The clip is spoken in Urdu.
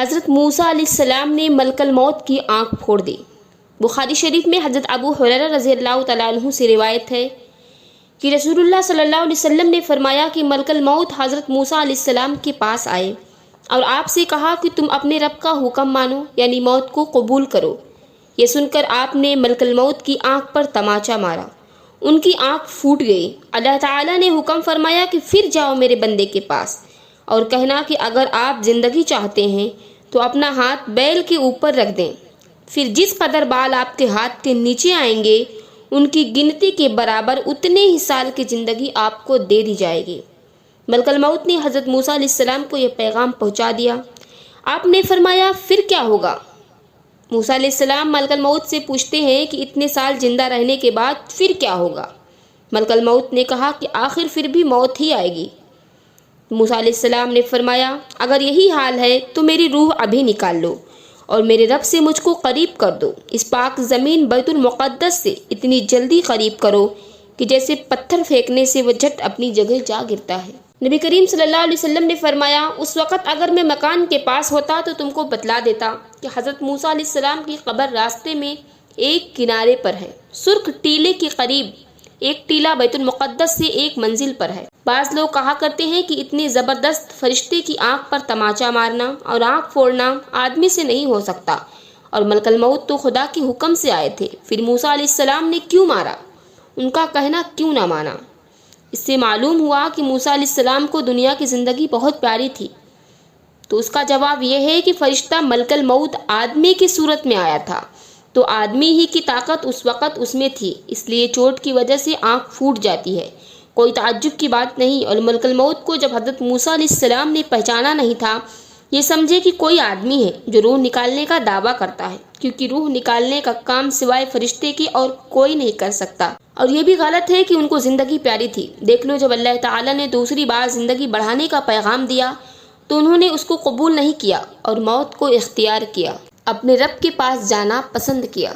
حضرت موسیٰ علیہ السلام نے ملک الموت کی آنکھ پھوڑ دی۔ بخاری شریف میں حضرت ابو ہریرہ رضی اللہ تعالیٰ عنہ سے روایت ہے کہ رسول اللہ صلی اللہ علیہ وسلم نے فرمایا کہ ملک الموت حضرت موسیٰ علیہ السلام کے پاس آئے اور آپ سے کہا کہ تم اپنے رب کا حکم مانو، یعنی موت کو قبول کرو۔ یہ سن کر آپ نے ملک الموت کی آنکھ پر تماچا مارا، ان کی آنکھ پھوٹ گئی۔ اللہ تعالیٰ نے حکم فرمایا کہ پھر جاؤ میرے بندے کے پاس اور کہنا کہ اگر آپ زندگی چاہتے ہیں تو اپنا ہاتھ بیل کے اوپر رکھ دیں، پھر جس قدر بال آپ کے ہاتھ کے نیچے آئیں گے ان کی گنتی کے برابر اتنے ہی سال کی زندگی آپ کو دے دی جائے گی۔ ملک الموت نے حضرت موسیٰ علیہ السلام کو یہ پیغام پہنچا دیا۔ آپ نے فرمایا پھر کیا ہوگا؟ موسیٰ علیہ السلام ملک الموت سے پوچھتے ہیں کہ اتنے سال زندہ رہنے کے بعد پھر کیا ہوگا؟ ملک الموت نے کہا کہ آخر پھر بھی موت ہی آئے گی۔ موسیٰ علیہ السلام نے فرمایا اگر یہی حال ہے تو میری روح ابھی نکال لو اور میرے رب سے مجھ کو قریب کر دو، اس پاک زمین بیت المقدس سے اتنی جلدی قریب کرو کہ جیسے پتھر پھینکنے سے وہ جھٹ اپنی جگہ جا گرتا ہے۔ نبی کریم صلی اللہ علیہ وسلم نے فرمایا اس وقت اگر میں مکان کے پاس ہوتا تو تم کو بتلا دیتا کہ حضرت موسیٰ علیہ السلام کی قبر راستے میں ایک کنارے پر ہے، سرخ ٹیلے کے قریب۔ ایک ٹیلہ بیت المقدس سے ایک منزل پر ہے۔ بعض لوگ کہا کرتے ہیں کہ اتنے زبردست فرشتے کی آنکھ پر تماچا مارنا اور آنکھ پھوڑنا آدمی سے نہیں ہو سکتا، اور ملک الموت تو خدا کے حکم سے آئے تھے، پھر موسیٰ علیہ السلام نے کیوں مارا؟ ان کا کہنا کیوں نہ مانا؟ اس سے معلوم ہوا کہ موسیٰ علیہ السلام کو دنیا کی زندگی بہت پیاری تھی۔ تو اس کا جواب یہ ہے کہ فرشتہ ملک الموت آدمی کی صورت میں آیا تھا، تو آدمی ہی کی طاقت اس وقت اس میں تھی، اس لیے چوٹ کی وجہ سے آنکھ پھوٹ جاتی ہے، کوئی تعجب کی بات نہیں۔ اور ملک الموت کو جب حضرت موسیٰ علیہ السلام نے پہچانا نہیں تھا، یہ سمجھے کہ کوئی آدمی ہے جو روح نکالنے کا دعویٰ کرتا ہے، کیونکہ روح نکالنے کا کام سوائے فرشتے کے اور کوئی نہیں کر سکتا۔ اور یہ بھی غلط ہے کہ ان کو زندگی پیاری تھی۔ دیکھ لو جب اللہ تعالیٰ نے دوسری بار زندگی بڑھانے کا پیغام دیا تو انہوں نے اس کو قبول نہیں کیا اور موت کو اختیار کیا، اپنے رب کے پاس جانا پسند کیا۔